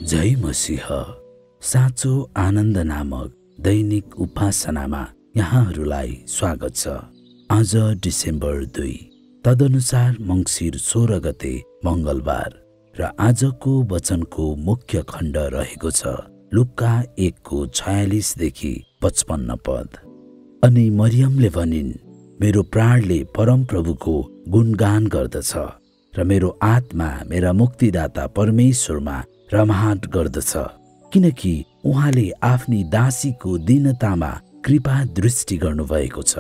जय मसीह। साँचो आनन्द नामक दैनिक उपासनामा यहाँहरूलाई स्वागत छ। आज डिसेम्बर 2, तदनुसार मङ्सिर 16 गते मङ्गलबार र आजको वचनको मुख्य खण्ड रहेको छ लुका 1:46 देखि 55 पद। अनि मरियमले भनिन्, मेरो प्राणले परमप्रभुको गुणगान गर्दछ र मेरो आत्मा मेरा मुक्तिदाता परमेश्वरमा रमाहट गर्दछ, किनकि उहाँले आफ्नी दासीको दीनतामा कृपा दृष्टि गर्नुभएको छ।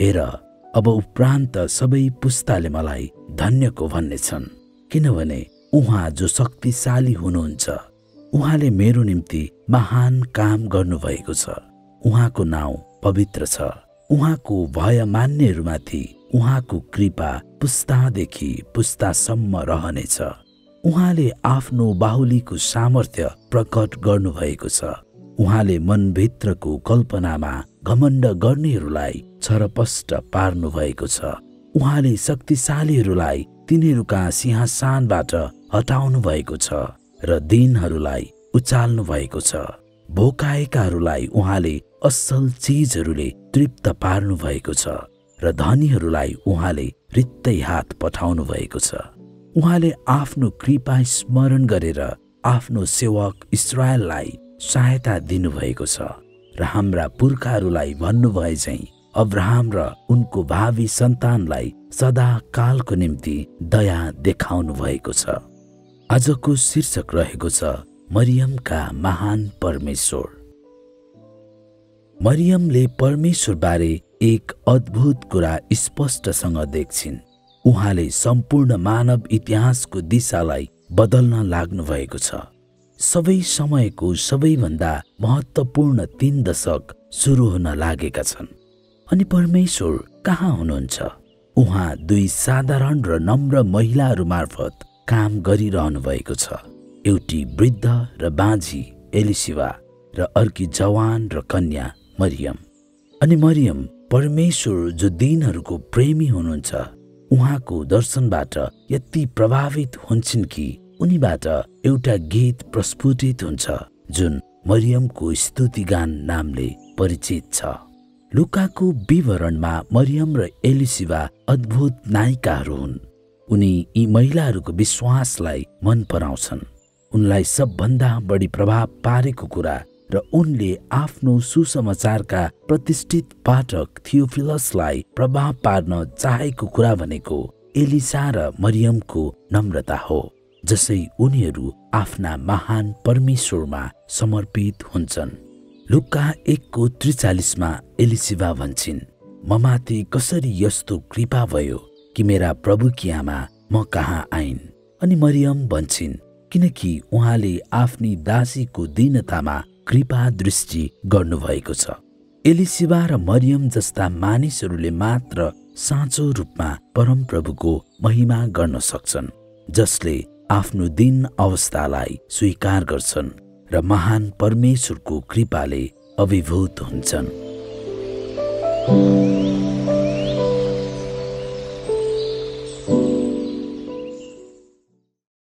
हेर, अब उपरान्त सबै पुस्ताले मलाई धन्यको भन्नेछन्, किनभने उहाँ जो शक्तिशाली हुनुहुन्छ, उहाँले मेरो निम्ति महान काम गर्नुभएको छ। उहाँको नाउँ पवित्र छ। उहाँको भय मान्नेहरूमाथि उहाँको कृपा पुस्तादेखि पुस्तासम्म रहनेछ। उहाँले आफ्नो बाहुलीको सामर्थ्य प्रकट गर्नुभएको छ। उहाँले मनभित्रको कल्पनामा घमण्ड गर्नेहरूलाई छरपष्ट पार्नु भएको छ। उहाँले शक्तिशालीहरूलाई तिनीहरूका सिंहासनबाट हटाउनु भएको छ र दीनहरूलाई उचाल्नु भएको छ। भोकाएकाहरूलाई उहाँले असल चीजहरूले तृप्त पार्नु भएको छ र धनीहरूलाई उहाँले रित्तै हात पठाउनु भएको छ। उहाँले आफ्नो कृपा स्मरण गरेर आफ्नो सेवक इस्राएललाई सहायता दिनुभएको छ र हाम्रा पुर्खाहरूलाई भन्नुभए झैं अब्राहम र उनको भावी सन्तानलाई सदा कालको निम्ति दया देखाउनु भएको छ। आजको शीर्षक रहेको छ मरियमका महान परमेश्वर। मरियमले परमेश्वरबारे एक अद्भुत कुरा स्पष्टसँग देख्छिन्। उहाँले सम्पूर्ण मानव इतिहासको दिशालाई बदल्न लाग्नु भएको छ। सबै समयको सबैभन्दा महत्त्वपूर्ण 3 दशक सुरु हुन लागेका छन्। अनि परमेश्वर कहाँ हुनुहुन्छ? उहाँ 2 साधारण र नम्र महिलाहरू मार्फत काम गरिरहनु भएको छ। एउटी वृद्ध र बाँझी एलिसिबा र अर्की जवान र कन्या मरियम। अनि मरियम परमेश्वर जो दिनहरूको प्रेमी हुनुहुन्छ, उहाँको दर्शनबाट यति प्रभावित हुन्छन् कि उनीबाट एउटा गीत प्रस्फुटित हुन्छ जुन मरियमको स्तुतिगान नामले परिचित छ। लुकाको विवरणमा मरियम र एलिसिबा अद्भुत नायिकाहरू हुन्। उनी यी महिलाहरूको विश्वासलाई मन पराउँछन्। उनलाई सबभन्दा बढी प्रभाव पारेको कुरा र उनले आफ्नो सुसमाचारका प्रतिष्ठित पाठक थियोफिलसलाई प्रभाव पार्न चाहेको कुरा भनेको एलिसा र मरियमको नम्रता हो, जसै उनीहरू आफ्ना महान परमेश्वरमा समर्पित हुन्छन्। लुका 1:43 एलिसिबा भन्छिन्, ममाथि कसरी यस्तो कृपा भयो कि मेरा प्रभुकी आमा म कहाँ आइन्। अनि मरियम भन्छिन्, किनकि उहाँले आफ्नी दासीको दीनतामा कृपा दृष्टि गर्नुभएको छ। एलिसिबा र मरियम जस्ता मानिसहरूले मात्र साँचो रूपमा परमप्रभुको महिमा गर्न सक्छन्, जसले आफ्नो दीन अवस्थालाई स्वीकार गर्छन् र महान परमेश्वरको कृपाले अभिभूत हुन्छन्।